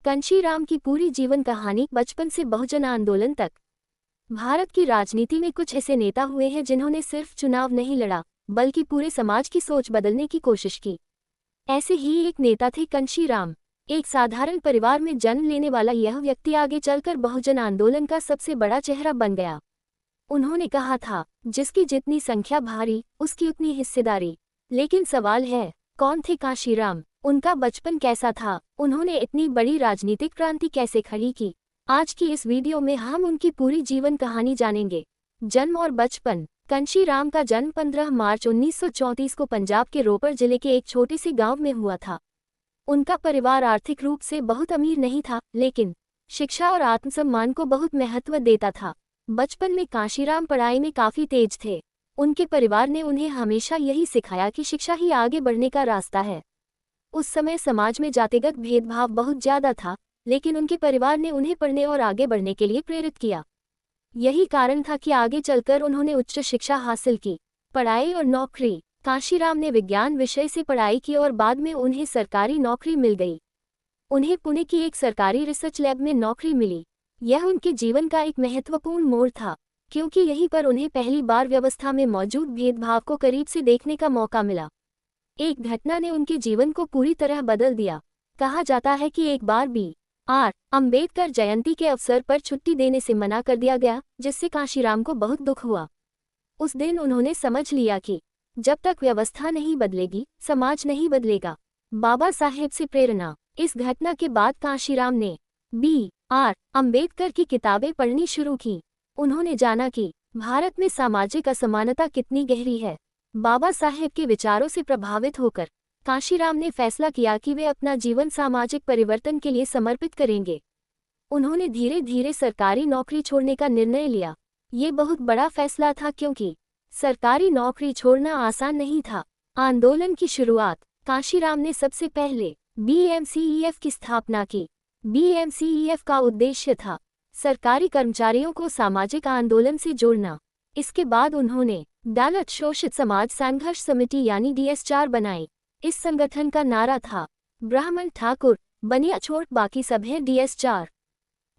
कांशीराम की पूरी जीवन कहानी बचपन से बहुजन आंदोलन तक। भारत की राजनीति में कुछ ऐसे नेता हुए हैं जिन्होंने सिर्फ चुनाव नहीं लड़ा, बल्कि पूरे समाज की सोच बदलने की कोशिश की। ऐसे ही एक नेता थे कांशीराम। एक साधारण परिवार में जन्म लेने वाला यह व्यक्ति आगे चलकर बहुजन आंदोलन का सबसे बड़ा चेहरा बन गया। उन्होंने कहा था, जिसकी जितनी संख्या भारी, उसकी उतनी हिस्सेदारी। लेकिन सवाल है, कौन थे कांशीराम? उनका बचपन कैसा था? उन्होंने इतनी बड़ी राजनीतिक क्रांति कैसे खड़ी की? आज की इस वीडियो में हम उनकी पूरी जीवन कहानी जानेंगे। जन्म और बचपन। कांशीराम का जन्म 15 मार्च 1934 को पंजाब के रोपड़ जिले के एक छोटे से गांव में हुआ था। उनका परिवार आर्थिक रूप से बहुत अमीर नहीं था, लेकिन शिक्षा और आत्मसम्मान को बहुत महत्व देता था। बचपन में कांशीराम पढ़ाई में काफी तेज थे। उनके परिवार ने उन्हें हमेशा यही सिखाया कि शिक्षा ही आगे बढ़ने का रास्ता है। उस समय समाज में जातिगत भेदभाव बहुत ज्यादा था, लेकिन उनके परिवार ने उन्हें पढ़ने और आगे बढ़ने के लिए प्रेरित किया। यही कारण था कि आगे चलकर उन्होंने उच्च शिक्षा हासिल की। पढ़ाई और नौकरी। कांशीराम ने विज्ञान विषय से पढ़ाई की और बाद में उन्हें सरकारी नौकरी मिल गई। उन्हें पुणे की एक सरकारी रिसर्च लैब में नौकरी मिली। यह उनके जीवन का एक महत्वपूर्ण मोड़ था, क्योंकि यहीं पर उन्हें पहली बार व्यवस्था में मौजूद भेदभाव को करीब से देखने का मौका मिला। एक घटना ने उनके जीवन को पूरी तरह बदल दिया। कहा जाता है कि एक बार B.R. अम्बेडकर जयंती के अवसर पर छुट्टी देने से मना कर दिया गया, जिससे कांशीराम को बहुत दुख हुआ। उस दिन उन्होंने समझ लिया कि जब तक व्यवस्था नहीं बदलेगी, समाज नहीं बदलेगा। बाबा साहेब से प्रेरणा। इस घटना के बाद कांशीराम ने B.R. अम्बेडकर की किताबें पढ़नी शुरू की। उन्होंने जाना कि भारत में सामाजिक असमानता कितनी गहरी है। बाबा साहेब के विचारों से प्रभावित होकर कांशीराम ने फैसला किया कि वे अपना जीवन सामाजिक परिवर्तन के लिए समर्पित करेंगे। उन्होंने धीरे धीरे सरकारी नौकरी छोड़ने का निर्णय लिया। ये बहुत बड़ा फैसला था, क्योंकि सरकारी नौकरी छोड़ना आसान नहीं था। आंदोलन की शुरुआत। कांशीराम ने सबसे पहले BMCEF की स्थापना की। BMCEF का उद्देश्य था सरकारी कर्मचारियों को सामाजिक आंदोलन से जोड़ना। इसके बाद उन्होंने दलित शोषित समाज संघर्ष समिति यानी DS4 बनाई। इस संगठन का नारा था, ब्राह्मण ठाकुर बनिया छोड़ बाकी सब हैं DS4।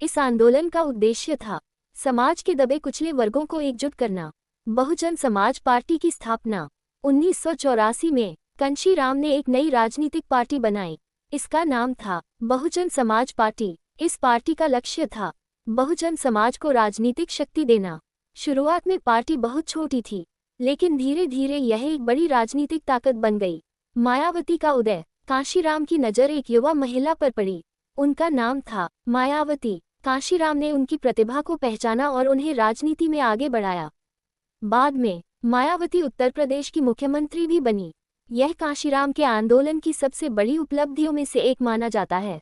इस आंदोलन का उद्देश्य था समाज के दबे कुचले वर्गों को एकजुट करना। बहुजन समाज पार्टी की स्थापना। 1984 में कांशीराम ने एक नई राजनीतिक पार्टी बनाई। इसका नाम था बहुजन समाज पार्टी। इस पार्टी का लक्ष्य था बहुजन समाज को राजनीतिक शक्ति देना। शुरुआत में पार्टी बहुत छोटी थी, लेकिन धीरे धीरे यह एक बड़ी राजनीतिक ताकत बन गई। मायावती का उदय। कांशीराम की नज़र एक युवा महिला पर पड़ी। उनका नाम था मायावती। कांशीराम ने उनकी प्रतिभा को पहचाना और उन्हें राजनीति में आगे बढ़ाया। बाद में मायावती उत्तर प्रदेश की मुख्यमंत्री भी बनी। यह कांशीराम के आंदोलन की सबसे बड़ी उपलब्धियों में से एक माना जाता है।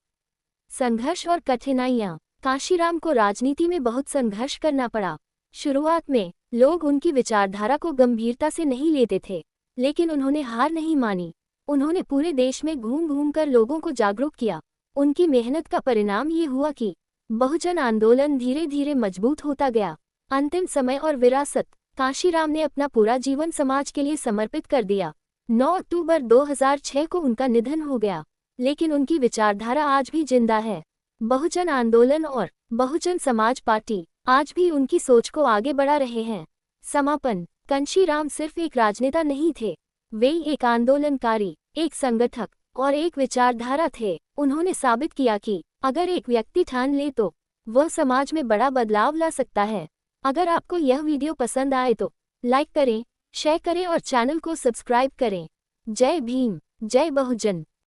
संघर्ष और कठिनाइयाँ। कांशीराम को राजनीति में बहुत संघर्ष करना पड़ा। शुरुआत में लोग उनकी विचारधारा को गंभीरता से नहीं लेते थे, लेकिन उन्होंने हार नहीं मानी। उन्होंने पूरे देश में घूम घूम कर लोगों को जागरूक किया। उनकी मेहनत का परिणाम ये हुआ कि बहुजन आंदोलन धीरे धीरे मजबूत होता गया। अंतिम समय और विरासत। कांशीराम ने अपना पूरा जीवन समाज के लिए समर्पित कर दिया। 9 अक्टूबर 2006 को उनका निधन हो गया, लेकिन उनकी विचारधारा आज भी जिंदा है। बहुजन आंदोलन और बहुजन समाज पार्टी आज भी उनकी सोच को आगे बढ़ा रहे हैं। समापन। कांशीराम सिर्फ एक राजनेता नहीं थे, वे एक आंदोलनकारी, एक संगठक और एक विचारधारा थे। उन्होंने साबित किया कि अगर एक व्यक्ति ठान ले तो वह समाज में बड़ा बदलाव ला सकता है। अगर आपको यह वीडियो पसंद आए तो लाइक करें, शेयर करें और चैनल को सब्सक्राइब करें। जय भीम, जय बहुजन।